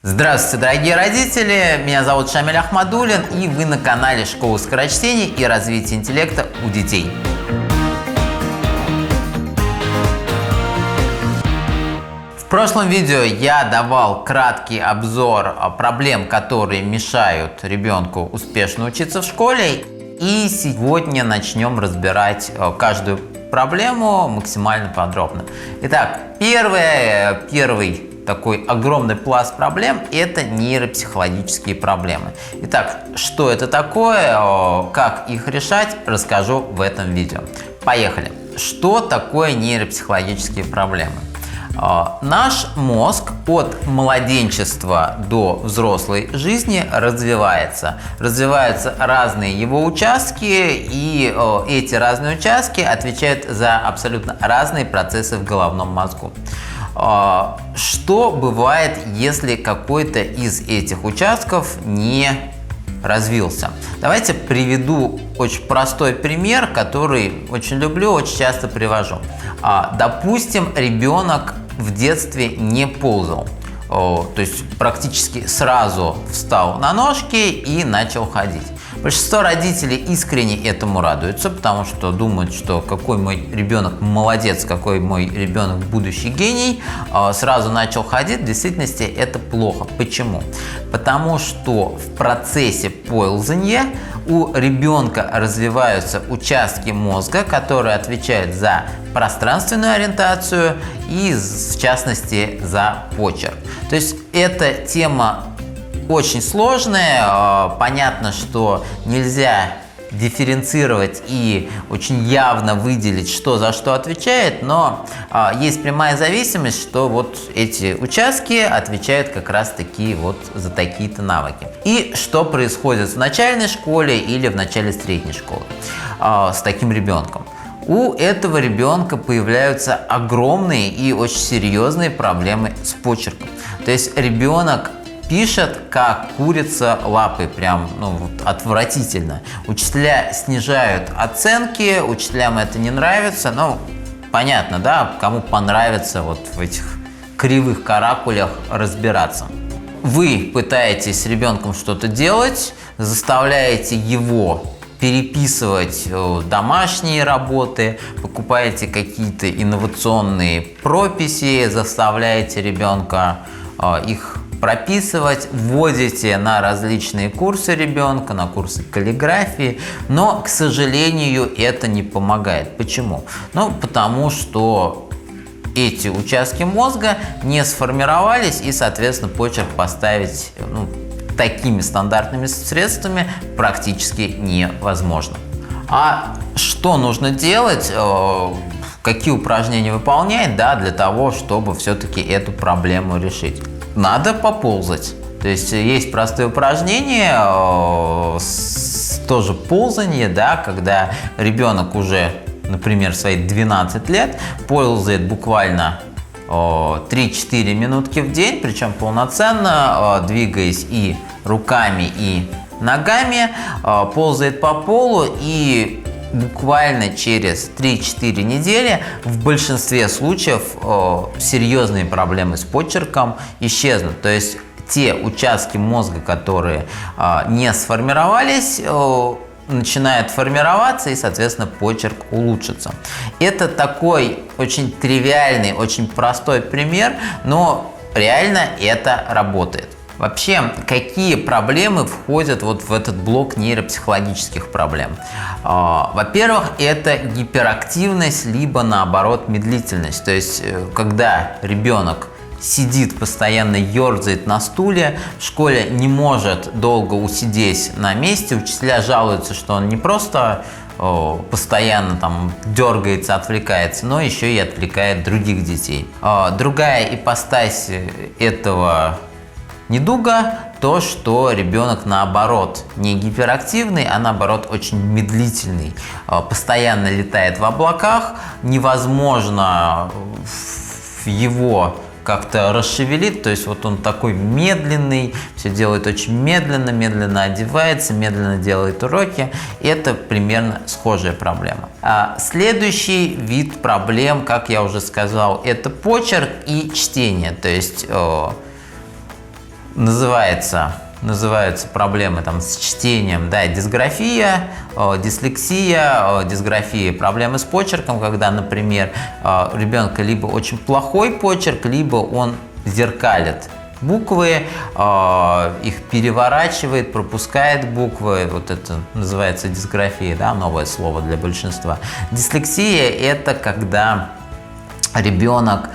Здравствуйте, дорогие родители! Меня зовут Шамиль Ахмадуллин, и вы на канале Школы скорочтения и развития интеллекта у детей. В прошлом видео я давал краткий обзор проблем, которые мешают ребенку успешно учиться в школе. И сегодня начнем разбирать каждую проблему максимально подробно. Итак, первый такой огромный пласт проблем – это нейропсихологические проблемы. Итак, что это такое, как их решать, расскажу в этом видео. Поехали! Что такое нейропсихологические проблемы? Наш мозг от младенчества до взрослой жизни развивается. Развиваются разные его участки, и эти разные участки отвечают за абсолютно разные процессы в головном мозгу. Что бывает, если какой-то из этих участков не развился? Давайте приведу очень простой пример, который очень люблю, очень часто привожу. Допустим, ребенок в детстве не ползал, то есть практически сразу встал на ножки и начал ходить. Большинство родителей искренне этому радуются, потому что думают, что какой мой ребенок молодец, какой мой ребенок будущий гений, сразу начал ходить. В действительности это плохо. Почему? Потому что в процессе ползания у ребенка развиваются участки мозга, которые отвечают за пространственную ориентацию и, в частности, за почерк. То есть эта тема очень сложная. Понятно, что нельзя дифференцировать и очень явно выделить, что за что отвечает, но есть прямая зависимость, что вот эти участки отвечают как раз таки вот за такие-то навыки. И что происходит в начальной школе или в начале средней школы с таким ребенком? У этого ребенка появляются огромные и очень серьезные проблемы с почерком. То есть ребенок пишет, как курица лапой, прям отвратительно. Учителя снижают оценки, учителям это не нравится, понятно, да, кому понравится вот в этих кривых каракулях разбираться. Вы пытаетесь с ребенком что-то делать, заставляете его переписывать домашние работы, покупаете какие-то инновационные прописи, заставляете ребенка их прописывать, вводите на различные курсы ребенка, на курсы каллиграфии, но, к сожалению, это не помогает. Почему? Потому что эти участки мозга не сформировались, и, соответственно, почерк поставить такими стандартными средствами практически невозможно. А что нужно делать? Какие упражнения выполнять, для того, чтобы все-таки эту проблему решить? Надо поползать. То есть простые упражнения, тоже ползание, когда ребенок уже, например, в свои 12 лет ползает буквально 3-4 минутки в день, причем полноценно, двигаясь и руками, и ногами, ползает по полу, и буквально через 3-4 недели в большинстве случаев серьезные проблемы с почерком исчезнут. То есть те участки мозга, которые не сформировались, начинают формироваться, и, соответственно, почерк улучшится. Это такой очень тривиальный, очень простой пример, но реально это работает. Вообще, какие проблемы входят вот в этот блок нейропсихологических проблем? Во-первых, это гиперактивность, либо наоборот медлительность. То есть, когда ребенок сидит, постоянно ерзает на стуле, в школе не может долго усидеть на месте, учителя жалуются, что он не просто постоянно дергается, отвлекается, но еще и отвлекает других детей. Другая ипостась этого недуга – то, что ребенок, наоборот, не гиперактивный, а наоборот очень медлительный, постоянно летает в облаках, невозможно его как-то расшевелит, то есть вот он такой медленный, все делает очень медленно, медленно одевается, медленно делает уроки. Это примерно схожая проблема. Следующий вид проблем, как я уже сказал, это почерк и чтение. То есть называются проблемы там с чтением, да, дисграфия, дисграфия, проблемы с почерком, когда, например, у ребенка либо очень плохой почерк, либо он зеркалит буквы, их переворачивает, пропускает буквы, вот это называется дисграфия, да, новое слово для большинства. Дислексия – это когда ребенок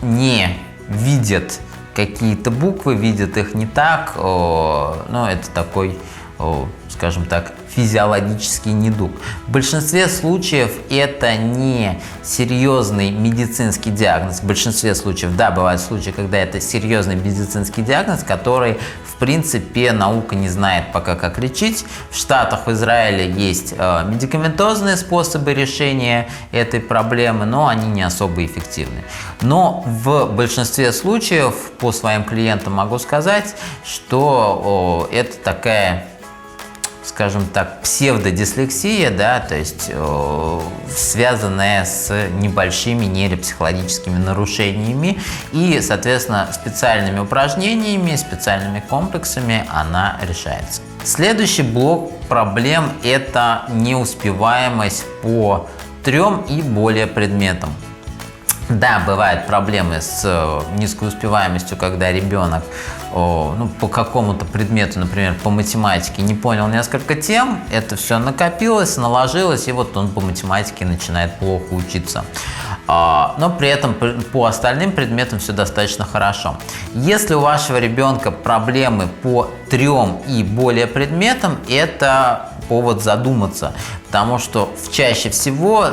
не видит какие-то буквы, видит их не так, но это такой, скажем так, физиологический недуг. В большинстве случаев это не серьезный медицинский диагноз. В большинстве случаев, да, бывают случаи, когда это серьезный медицинский диагноз, который, в принципе, наука не знает пока, как лечить. В Штатах, в Израиле есть медикаментозные способы решения этой проблемы, но они не особо эффективны. Но в большинстве случаев по своим клиентам могу сказать, что это такая, скажем так, псевдодислексия, да, то есть связанная с небольшими нейропсихологическими нарушениями и, соответственно, специальными упражнениями, специальными комплексами она решается. Следующий блок проблем – это неуспеваемость по 3 и более предметам. Да, бывают проблемы с низкой успеваемостью, когда ребенок по какому-то предмету, например, по математике, не понял несколько тем, это все накопилось, наложилось, и вот он по математике начинает плохо учиться. Но при этом по остальным предметам все достаточно хорошо. Если у вашего ребенка проблемы по 3 и более предметам, это повод задуматься, потому что чаще всего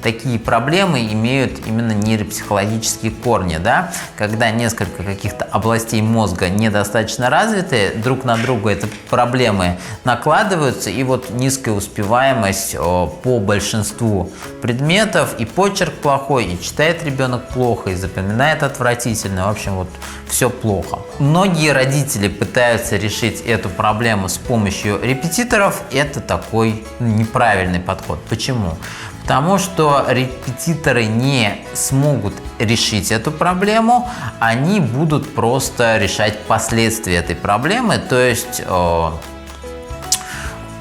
такие проблемы имеют именно нейропсихологические корни, да? Когда несколько каких-то областей мозга недостаточно развиты, друг на друга эти проблемы накладываются, и вот низкая успеваемость по большинству предметов, и почерк плохой, и читает ребенок плохо, и запоминает отвратительно, в общем, вот все плохо. Многие родители пытаются решить эту проблему с помощью репетиторов, это такой неправильный подход. Почему? Потому что репетиторы не смогут решить эту проблему, они будут просто решать последствия этой проблемы. То есть,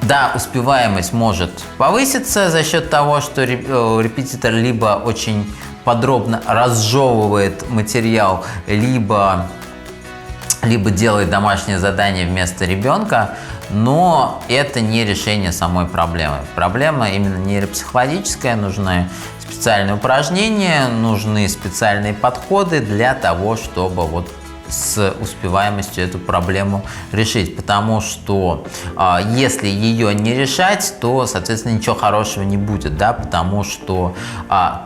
да, успеваемость может повыситься за счет того, что репетитор либо очень подробно разжевывает материал, либо делает домашнее задание вместо ребенка, но это не решение самой проблемы. Проблема именно нейропсихологическая, нужны специальные упражнения, нужны специальные подходы для того, чтобы вот с успеваемостью эту проблему решить, потому что если ее не решать, то, соответственно, ничего хорошего не будет, да, потому что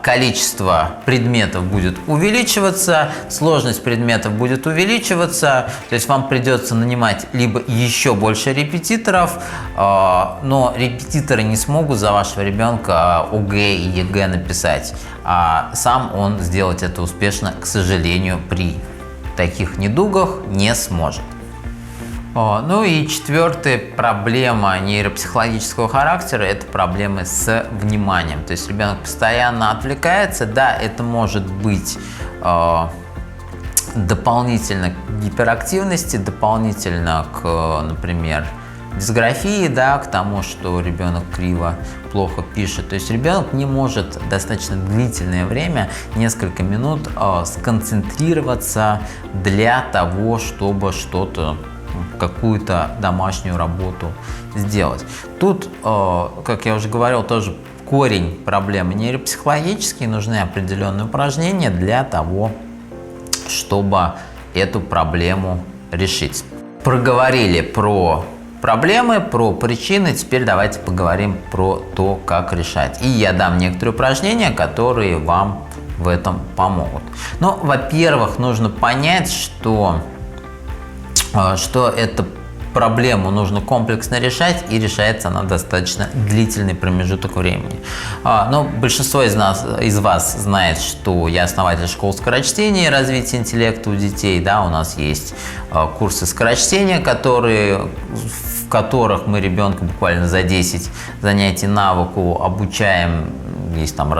количество предметов будет увеличиваться, сложность предметов будет увеличиваться, то есть вам придется нанимать либо еще больше репетиторов, но репетиторы не смогут за вашего ребенка ОГЭ и ЕГЭ написать, а сам он сделать это успешно, к сожалению, при таких недугах не сможет. Ну и четвертая проблема нейропсихологического характера – это проблемы с вниманием. То есть ребенок постоянно отвлекается. Да, это может быть дополнительно к гиперактивности, дополнительно к, например, дисграфии, да, к тому, что ребенок криво, плохо пишет. То есть ребенок не может достаточно длительное время, несколько минут, сконцентрироваться для того, чтобы что-то, какую-то домашнюю работу сделать. Тут, как я уже говорил, тоже корень проблемы нейропсихологический, нужны определенные упражнения для того, чтобы эту проблему решить. Проговорили про проблемы, про причины, теперь давайте поговорим про то, как решать. И я дам некоторые упражнения, которые вам в этом помогут. Ну, во-первых, нужно понять, что это проблему нужно комплексно решать, и решается она достаточно длительный промежуток времени. Но большинство из вас знает, что я основатель школы скорочтения и развития интеллекта у детей. Да, у нас есть курсы скорочтения, в которых мы ребенка буквально за 10 занятий навыку обучаем. Есть там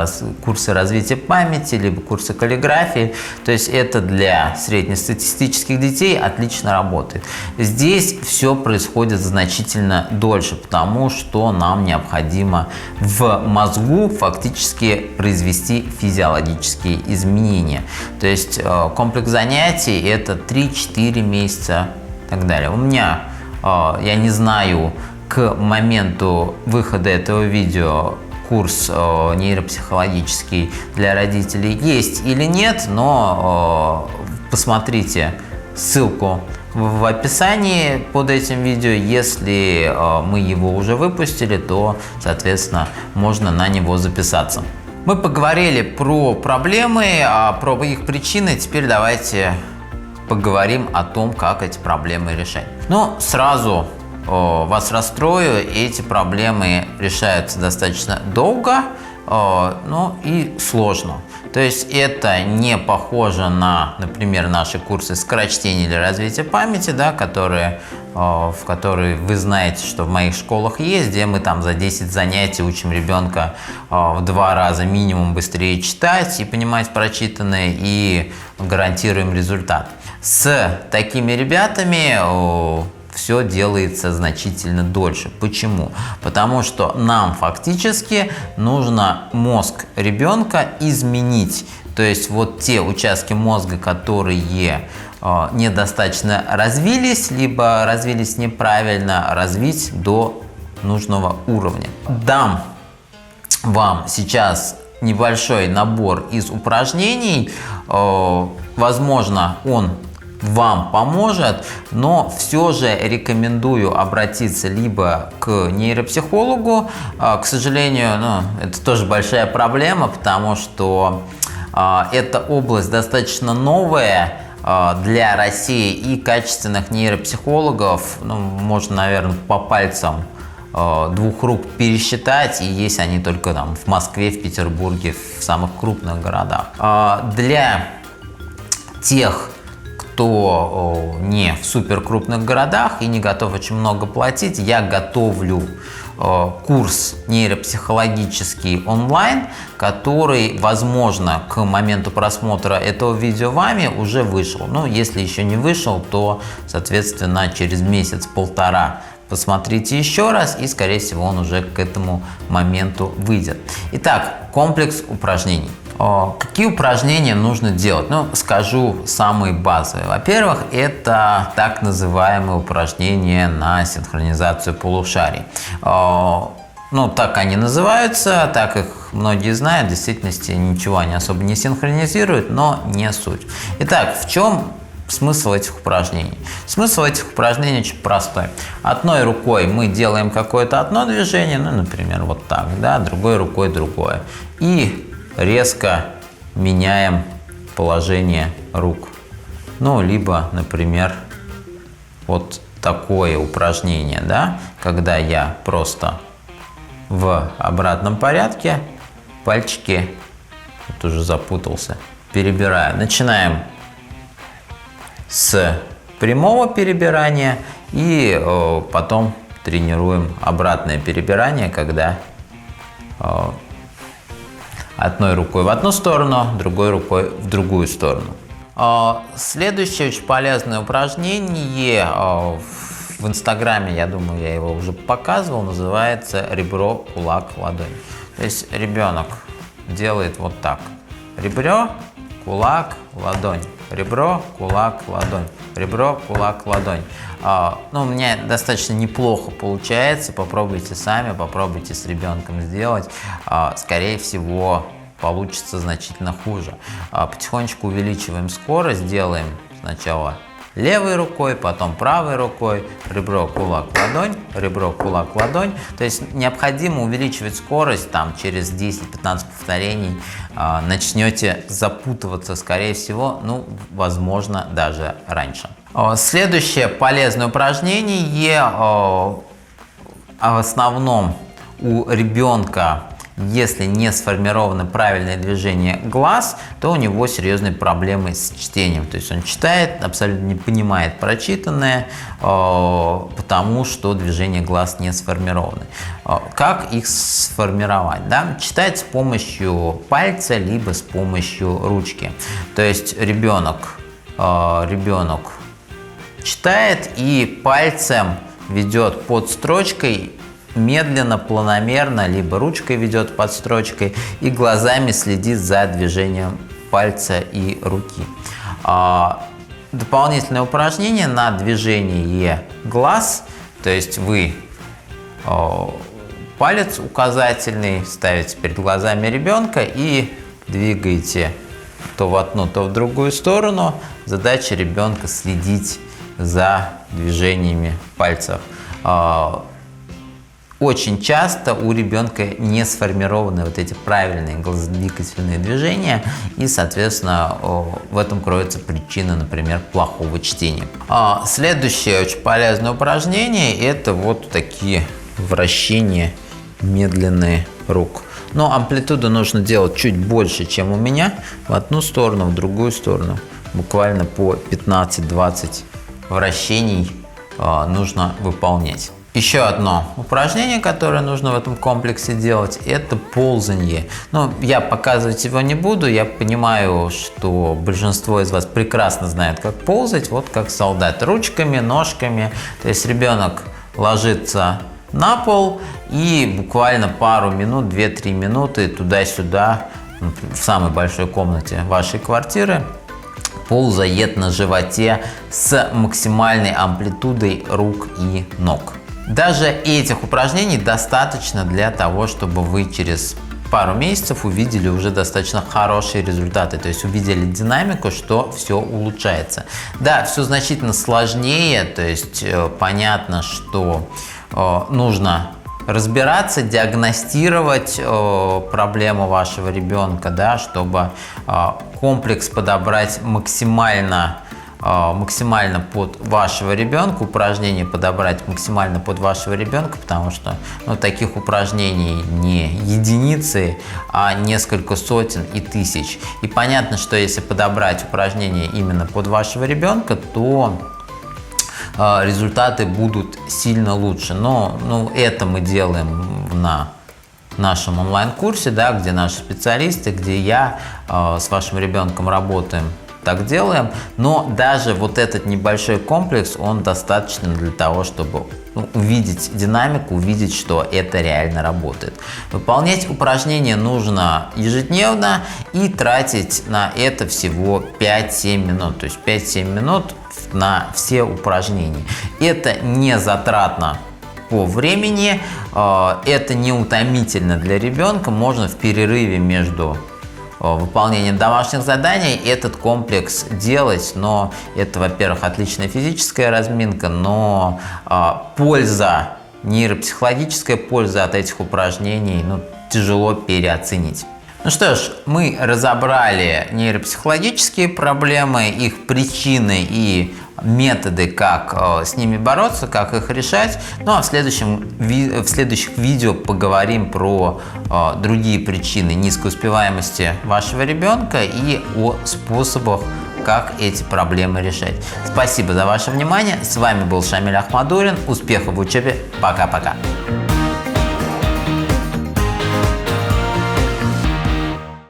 курсы развития памяти, либо курсы каллиграфии. То есть это для среднестатистических детей отлично работает. Здесь все происходит значительно дольше, потому что нам необходимо в мозгу фактически произвести физиологические изменения. То есть комплекс занятий – это 3-4 месяца и так далее. У меня, я не знаю, к моменту выхода этого видео курс нейропсихологический для родителей есть или нет, но посмотрите ссылку в описании под этим видео. Если мы его уже выпустили, то, соответственно, можно на него записаться. Мы поговорили про проблемы, про их причины. Теперь давайте поговорим о том, как эти проблемы решать. Но сразу вас расстрою, эти проблемы решаются достаточно долго, ну и сложно. То есть это не похоже на, например, наши курсы скорочтения или развития памяти, да, в которые вы знаете, что в моих школах есть, где мы там за 10 занятий учим ребенка в 2 раза минимум быстрее читать и понимать прочитанное, и гарантируем результат. С такими ребятами все делается значительно дольше. Почему? Потому что нам фактически нужно мозг ребенка изменить. То есть вот те участки мозга, которые недостаточно развились, либо развились неправильно, развить до нужного уровня. Дам вам сейчас небольшой набор из упражнений. Возможно, он вам поможет, но все же рекомендую обратиться либо к нейропсихологу. К сожалению, это тоже большая проблема, потому что эта область достаточно новая для России, и качественных нейропсихологов можно, наверное, по пальцам 2 рук пересчитать, и есть они только там в Москве, в Петербурге, в самых крупных городах. Для тех, кто не в супер крупных городах и не готов очень много платить, я готовлю курс нейропсихологический онлайн, который, возможно, к моменту просмотра этого видео вами уже вышел. Ну, если еще не вышел, то, соответственно, через месяц-полтора посмотрите еще раз, и, скорее всего, он уже к этому моменту выйдет. Итак, комплекс упражнений. Какие упражнения нужно делать? Скажу самые базовые. Во-первых, это так называемые упражнения на синхронизацию полушарий. Так они называются, так их многие знают. В действительности ничего они особо не синхронизируют, но не суть. Итак, в чем смысл этих упражнений? Смысл этих упражнений очень простой. Одной рукой мы делаем какое-то одно движение, например, вот так, да, другой рукой другое. И резко меняем положение рук. Либо, например, вот такое упражнение, да, когда я просто в обратном порядке пальчики, вот уже запутался, перебираю. Начинаем с прямого перебирания и потом тренируем обратное перебирание, когда одной рукой в одну сторону, другой рукой в другую сторону. Следующее очень полезное упражнение в Инстаграме, я думаю, я его уже показывал, называется ребро, кулак, ладонь. То есть ребенок делает вот так. Ребро, кулак, ладонь. Ребро, кулак, ладонь. Ребро, кулак, ладонь. У меня достаточно неплохо получается. Попробуйте сами, попробуйте с ребенком сделать. Скорее всего, получится значительно хуже. Потихонечку увеличиваем скорость, делаем сначала левой рукой, потом правой рукой, ребро, кулак, ладонь, ребро, кулак, ладонь. То есть необходимо увеличивать скорость, там через 10-15 повторений начнете запутываться, скорее всего, ну, возможно, даже раньше. Следующее полезное упражнение, в основном у ребенка, если не сформировано правильное движение глаз, то у него серьезные проблемы с чтением. То есть он читает, абсолютно не понимает прочитанное, потому что движения глаз не сформированы. Как их сформировать? Да? Читать с помощью пальца, либо с помощью ручки. То есть ребенок читает и пальцем ведет под строчкой, медленно, планомерно, либо ручкой ведет под строчкой и глазами следит за движением пальца и руки. Дополнительное упражнение на движение глаз, то есть вы палец указательный ставите перед глазами ребенка и двигаете то в одну, то в другую сторону. Задача ребенка следить за движениями пальцев. Очень часто у ребенка не сформированы вот эти правильные глазодвигательные движения, и, соответственно, в этом кроется причина, например, плохого чтения. Следующее очень полезное упражнение – это вот такие вращения медленные рук. Но амплитуду нужно делать чуть больше, чем у меня, в одну сторону, в другую сторону. Буквально по 15-20 вращений нужно выполнять. Еще одно упражнение, которое нужно в этом комплексе делать, это ползанье. Но я показывать его не буду, я понимаю, что большинство из вас прекрасно знают, как ползать, вот как солдат, ручками, ножками. То есть ребенок ложится на пол и буквально пару минут, 2-3 минуты туда-сюда, в самой большой комнате вашей квартиры, ползает на животе с максимальной амплитудой рук и ног. Даже этих упражнений достаточно для того, чтобы вы через пару месяцев увидели уже достаточно хорошие результаты, то есть увидели динамику, что все улучшается. Да, все значительно сложнее, то есть понятно, что нужно разбираться, диагностировать проблему вашего ребенка, да, чтобы комплекс подобрать максимально под вашего ребенка, упражнения подобрать максимально под вашего ребенка, потому что таких упражнений не единицы, а несколько сотен и тысяч. И понятно, что если подобрать упражнения именно под вашего ребенка, то результаты будут сильно лучше. Но это мы делаем на нашем онлайн-курсе, да, где наши специалисты, где я с вашим ребенком работаем, так делаем. Но даже вот этот небольшой комплекс, он достаточно для того, чтобы увидеть динамику, увидеть, что это реально работает. Выполнять упражнения нужно ежедневно и тратить на это всего 5-7 минут. То есть 5-7 минут на все упражнения. Это не затратно по времени, это не утомительно для ребенка. Можно в перерыве между выполнением домашних заданий этот комплекс делать, но это, во-первых, отличная физическая разминка, но польза, нейропсихологическая польза от этих упражнений тяжело переоценить. Ну что ж, мы разобрали нейропсихологические проблемы, их причины и методы, как с ними бороться, как их решать. Ну а в следующих видео поговорим про другие причины низкой успеваемости вашего ребенка и о способах, как эти проблемы решать. Спасибо за ваше внимание. С вами был Шамиль Ахмадуллин. Успехов в учебе. Пока-пока.